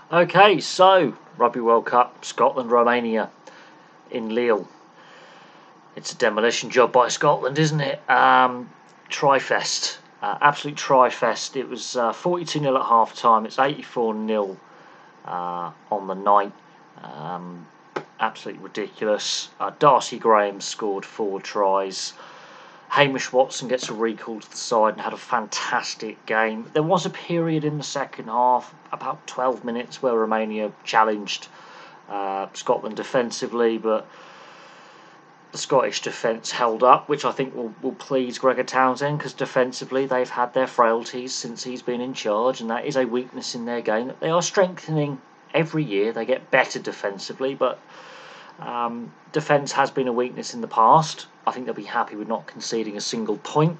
Okay, so Rugby World Cup, Scotland, Romania in Lille. It's a demolition job by Scotland, isn't it? Tri-fest, absolute tri-fest. It was 42-0 at half time. It's 84-0 on the night. Absolutely ridiculous. Darcy Graham scored 4 tries. Hamish Watson gets a recall to the side and had a fantastic game. There was a period in the second half, about 12 minutes, where Romania challenged Scotland defensively, but the Scottish defence held up, which I think will please Gregor Townsend, because defensively they've had their frailties since he's been in charge, and that is a weakness in their game that they are strengthening every year. They get better defensively, but defence has been a weakness in the past. I think they'll be happy with not conceding a single point.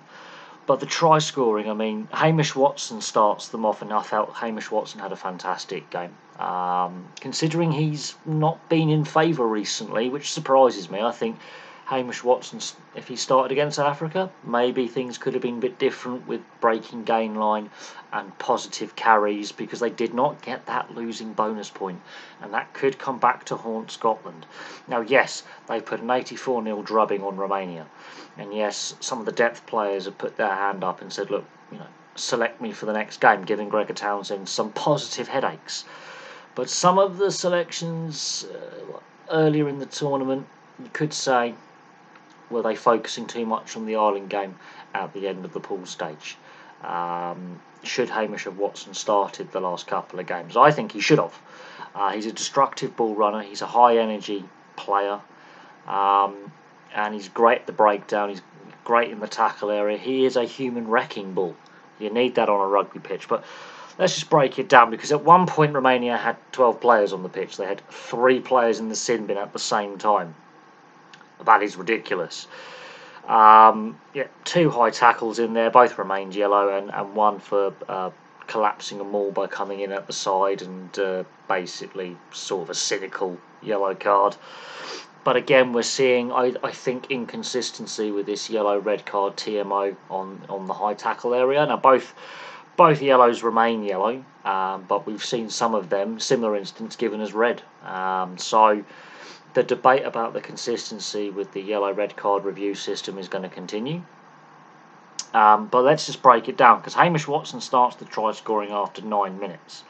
But the try scoring, I mean, Hamish Watson starts them off, and I felt Hamish Watson had a fantastic game. Considering he's not been in favour recently, which surprises me. I think Hamish Watson, if he started against South Africa, maybe things could have been a bit different with breaking gain line and positive carries, because they did not get that losing bonus point, and that could come back to haunt Scotland. Now, yes, they put an 84-0 drubbing on Romania, and yes, some of the depth players have put their hand up and said, look, select me for the next game, giving Gregor Townsend some positive headaches. But some of the selections earlier in the tournament, you could say, were they focusing too much on the Ireland game at the end of the pool stage? Should Hamish have Watson started the last couple of games? I think he should have. He's a destructive ball runner. He's a high energy player, and he's great at the breakdown. He's great in the tackle area. He is a human wrecking ball. You need that on a rugby pitch. But let's just break it down, because at one point Romania had 12 players on the pitch. They had 3 players in the sin bin at the same time. That is ridiculous. 2 high tackles in there, both remained yellow, and one for collapsing a maul by coming in at the side, and basically sort of a cynical yellow card. But again, we're seeing, I think, inconsistency with this yellow-red card TMO on the high tackle area. Now, both yellows remain yellow, but we've seen some of them, similar instance, given as red. So the debate about the consistency with the yellow-red card review system is going to continue. But let's just break it down, because Hamish Watson starts the try scoring after 9 minutes.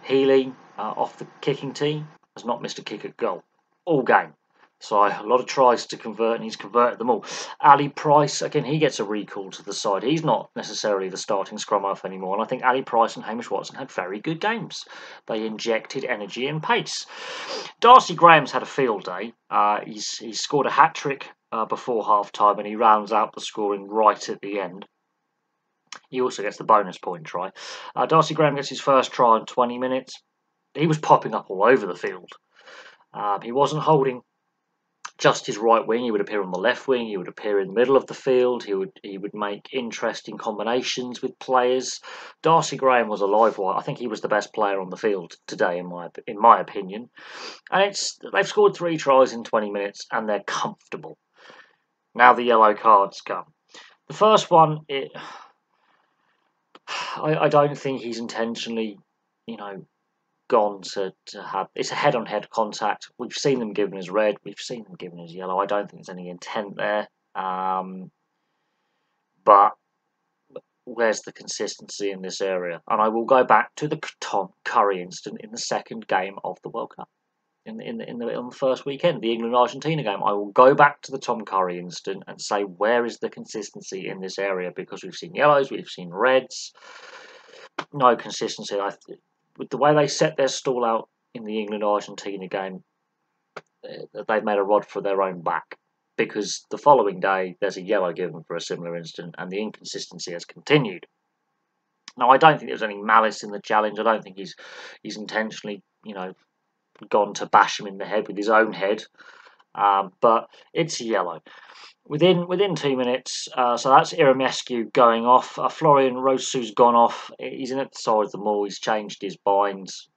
Healy, off the kicking tee, has not missed a kick at goal all game. So a lot of tries to convert, and he's converted them all. Ali Price, again, he gets a recall to the side. He's not necessarily the starting scrum half anymore, and I think Ali Price and Hamish Watson had very good games. They injected energy and pace. Darcy Graham's had a field day. He's scored a hat-trick before half-time, and he rounds out the scoring right at the end. He also gets the bonus point try. Darcy Graham gets his first try in 20 minutes. He was popping up all over the field. He wasn't holding just his right wing. He would appear on the left wing. He would appear in the middle of the field. He would make interesting combinations with players. Darcy Graham was a live wire. I think he was the best player on the field today, in my opinion. And they've scored 3 tries in 20 minutes, and they're comfortable. Now the yellow cards come. The first one, I don't think he's intentionally, gone to have. It's a head-on-head contact. We've seen them given as red. We've seen them given as yellow. I don't think there's any intent there. But where's the consistency in this area? And I will go back to the Tom Curry incident in the second game of the World Cup. On the first weekend, the England-Argentina game. I will go back to the Tom Curry incident and say, where is the consistency in this area? Because we've seen yellows, we've seen reds. No consistency. With the way they set their stall out in the England-Argentina game, they've made a rod for their own back, because the following day there's a yellow given for a similar incident, and the inconsistency has continued. Now, I don't think there's any malice in the challenge. I don't think he's intentionally, gone to bash him in the head with his own head, but it's a yellow. Within 2 minutes, so that's Iramescu going off. Florian Rosu's gone off. He's in at the side of the maul. He's changed his binds.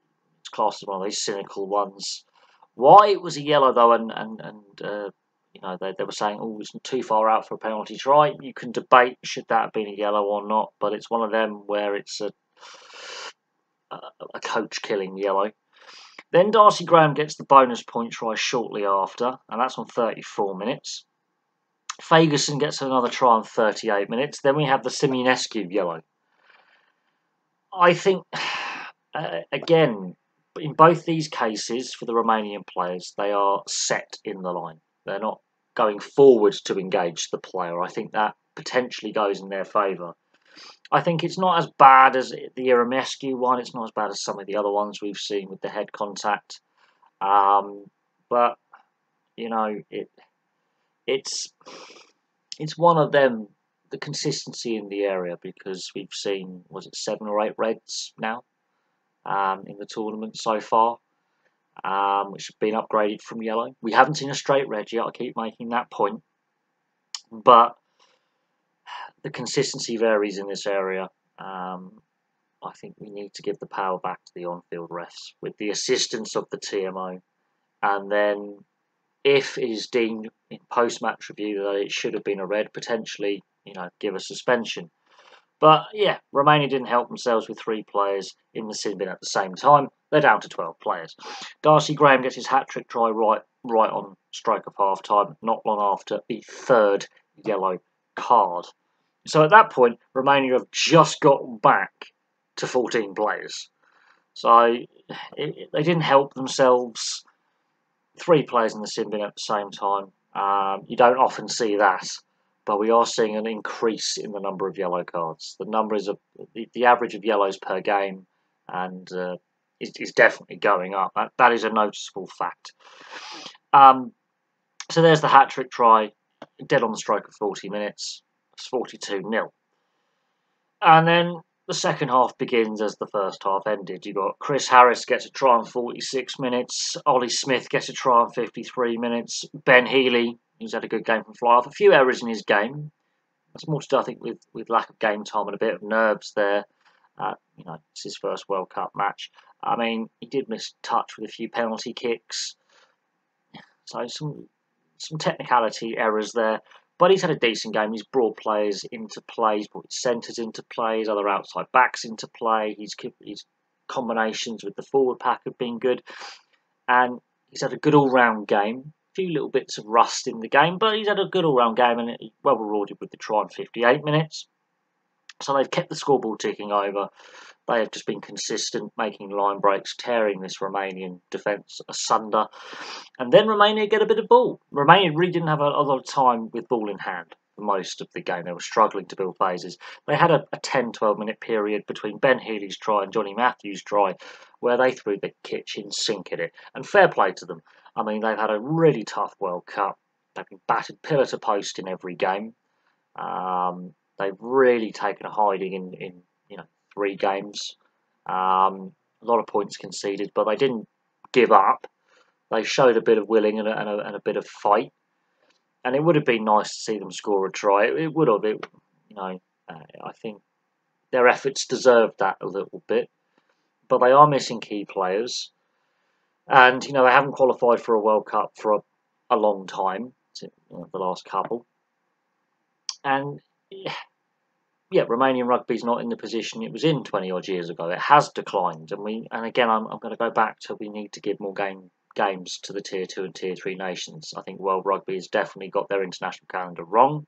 It's classed as one of these cynical ones. Why it was a yellow though, and they were saying, oh, it's too far out for a penalty try. You can debate should that have been a yellow or not, but it's one of them where it's a coach-killing yellow. Then Darcy Graham gets the bonus point try shortly after, and that's on 34 minutes. Fagerson gets another try on 38 minutes. Then we have the Simonescu yellow. I think, again, in both these cases for the Romanian players, they are set in the line. They're not going forward to engage the player. I think that potentially goes in their favour. I think it's not as bad as the Ieremescu one. It's not as bad as some of the other ones we've seen with the head contact. But, you know, it's one of them, the consistency in the area, because we've seen, was it 7 or 8 reds now in the tournament so far, which have been upgraded from yellow. We haven't seen a straight red yet, I keep making that point. But the consistency varies in this area. I think we need to give the power back to the on-field refs with the assistance of the TMO. And then if it is deemed in post-match review that it should have been a red, potentially, you know, give a suspension. But yeah, Romania didn't help themselves with 3 players in the sin bin at the same time. They're down to 12 players. Darcy Graham gets his hat-trick try right on stroke of half-time, not long after the 3rd yellow card. So at that point, Romania have just got back to 14 players. So they didn't help themselves. 3 players in the sin bin at the same time. You don't often see that, but we are seeing an increase in the number of yellow cards. The number is the average of yellows per game, and is definitely going up. That is a noticeable fact. So there's the hat-trick try, dead on the stroke of 40 minutes. It's 42-0. And then the second half begins as the first half ended. You got Chris Harris gets a try on 46 minutes. Ollie Smith gets a try on 53 minutes. Ben Healy, who's had a good game from fly-off. A few errors in his game. That's more to do, I think, with lack of game time and a bit of nerves there. You know, it's his first World Cup match. I mean, he did miss touch with a few penalty kicks. So some technicality errors there. But he's had a decent game. He's brought players into play. He's brought his centres into play. His other outside backs into play. His combinations with the forward pack have been good. And he's had a good all-round game. A few little bits of rust in the game. But he's had a good all-round game and well rewarded with the try in 58 minutes. So they've kept the scoreboard ticking over. They have just been consistent, making line breaks, tearing this Romanian defence asunder. And then Romania get a bit of ball. Romania really didn't have a lot of time with ball in hand for most of the game. They were struggling to build phases. They had a 10-12 minute period between Ben Healy's try and Johnny Matthews' try where they threw the kitchen sink at it. And fair play to them. I mean, they've had a really tough World Cup. They've been battered pillar to post in every game. They've really taken a hiding in 3 games. A lot of points conceded, but they didn't give up. They showed a bit of willing and a bit of fight. And it would have been nice to see them score a try. It would have. I think their efforts deserved that a little bit. But they are missing key players. And, they haven't qualified for a World Cup for a long time. The last couple. And yeah, Romanian rugby's not in the position it was in 20 odd years ago. It has declined, and again, I'm going to go back to we need to give more games to the Tier 2 and Tier 3 nations. I think World Rugby has definitely got their international calendar wrong.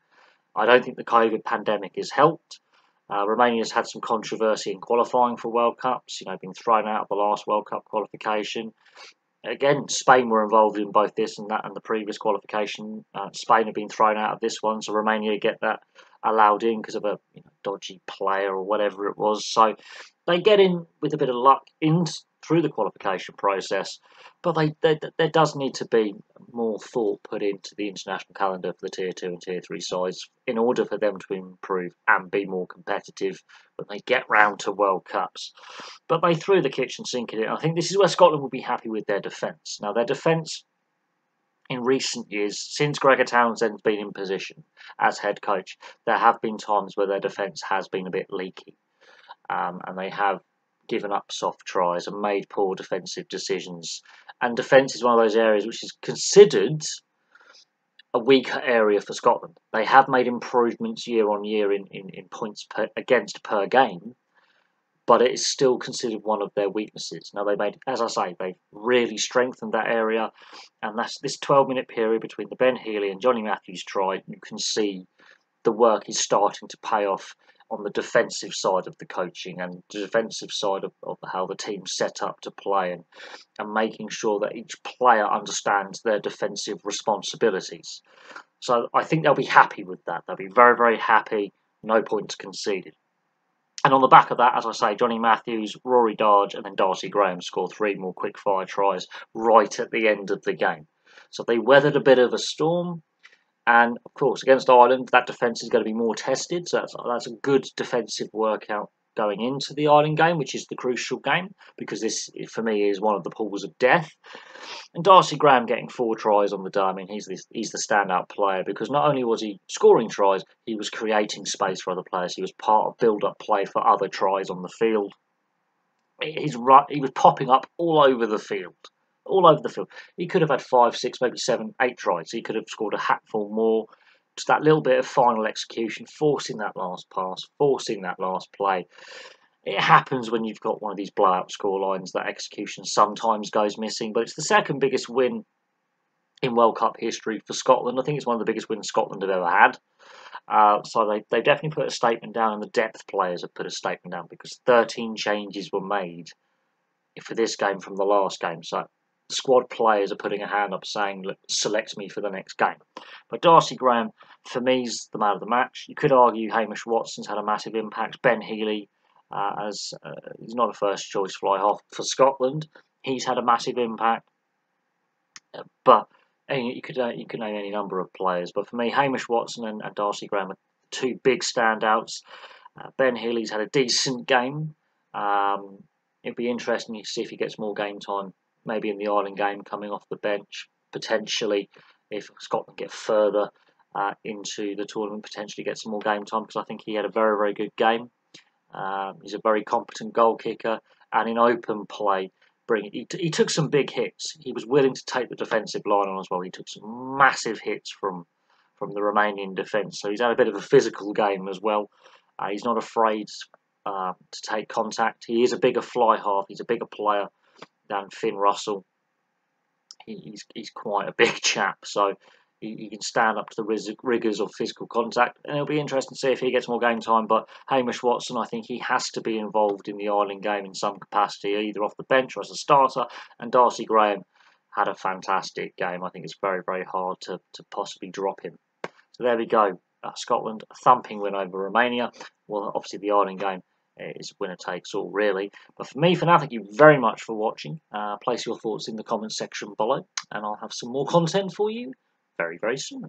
I don't think the COVID pandemic has helped. Romania's had some controversy in qualifying for World Cups. Being thrown out of the last World Cup qualification. Again, Spain were involved in both this and that and the previous qualification. Spain have been thrown out of this one, so Romania get that allowed in because of a dodgy player or whatever it was. So they get in with a bit of luck through the qualification process, but there does need to be more thought put into the international calendar for the Tier 2 and Tier 3 sides in order for them to improve and be more competitive when they get round to World Cups. But they threw the kitchen sink at it. I think this is where Scotland will be happy with their defence. Now, their defence in recent years, since Gregor Townsend's been in position as head coach, there have been times where their defence has been a bit leaky. And they have given up soft tries and made poor defensive decisions. And defence is one of those areas which is considered a weaker area for Scotland. They have made improvements year on year in points against per game, but it is still considered one of their weaknesses. Now, as I say, they've really strengthened that area, and that's this 12-minute period between the Ben Healy and Johnny Matthews try. You can see the work is starting to pay off on the defensive side of the coaching and the defensive side of how the team's set up to play, and making sure that each player understands their defensive responsibilities. So I think they'll be happy with that. They'll be very, very happy. No points conceded. And on the back of that, as I say, Johnny Matthews, Rory Darge, and then Darcy Graham scored 3 more quick-fire tries right at the end of the game. So they weathered a bit of a storm. And, of course, against Ireland, that defence is going to be more tested. So that's a good defensive workout going into the Ireland game, which is the crucial game, because this, for me, is one of the pools of death. And Darcy Graham getting 4 tries on the day, I mean, he's the standout player, because not only was he scoring tries, he was creating space for other players. He was part of build-up play for other tries on the field. He was popping up all over the field. All over the field. He could have had 5, 6, maybe 7, 8 tries. He could have scored a hatful more. Just that little bit of final execution, forcing that last pass, forcing that last play. It happens when you've got one of these blowout scorelines that execution sometimes goes missing, but it's the second biggest win in World Cup history for Scotland. I think it's one of the biggest wins Scotland have ever had. So they definitely put a statement down, and the depth players have put a statement down, because 13 changes were made for this game from the last game. So the squad players are putting a hand up saying, look, select me for the next game. But Darcy Graham, for me, is the man of the match. You could argue Hamish Watson's had a massive impact. Ben Healy, as he's not a first choice fly half for Scotland, he's had a massive impact. But you could name any number of players. But for me, Hamish Watson and Darcy Graham are 2 big standouts. Ben Healy's had a decent game. It'd be interesting to see if he gets more game time, maybe in the Ireland game, coming off the bench, potentially, if Scotland get further into the tournament, potentially get some more game time, because I think he had a very, very good game. He's a very competent goal kicker, and in open play, he took some big hits. He was willing to take the defensive line on as well. He took some massive hits from the Romanian defence, so he's had a bit of a physical game as well. He's not afraid to take contact. He is a bigger fly half. He's a bigger player than Finn Russell. He's quite a big chap, so he can stand up to the rigours of physical contact, and it'll be interesting to see if he gets more game time. But Hamish Watson, I think he has to be involved in the Ireland game in some capacity, either off the bench or as a starter. And Darcy Graham had a fantastic game. I think it's very, very hard to possibly drop him. So there we go. Scotland, a thumping win over Romania. Well, obviously the Ireland game is winner takes all, really. But for me, for now, thank you very much for watching. Place your thoughts in the comments section below, and I'll have some more content for you very, very soon.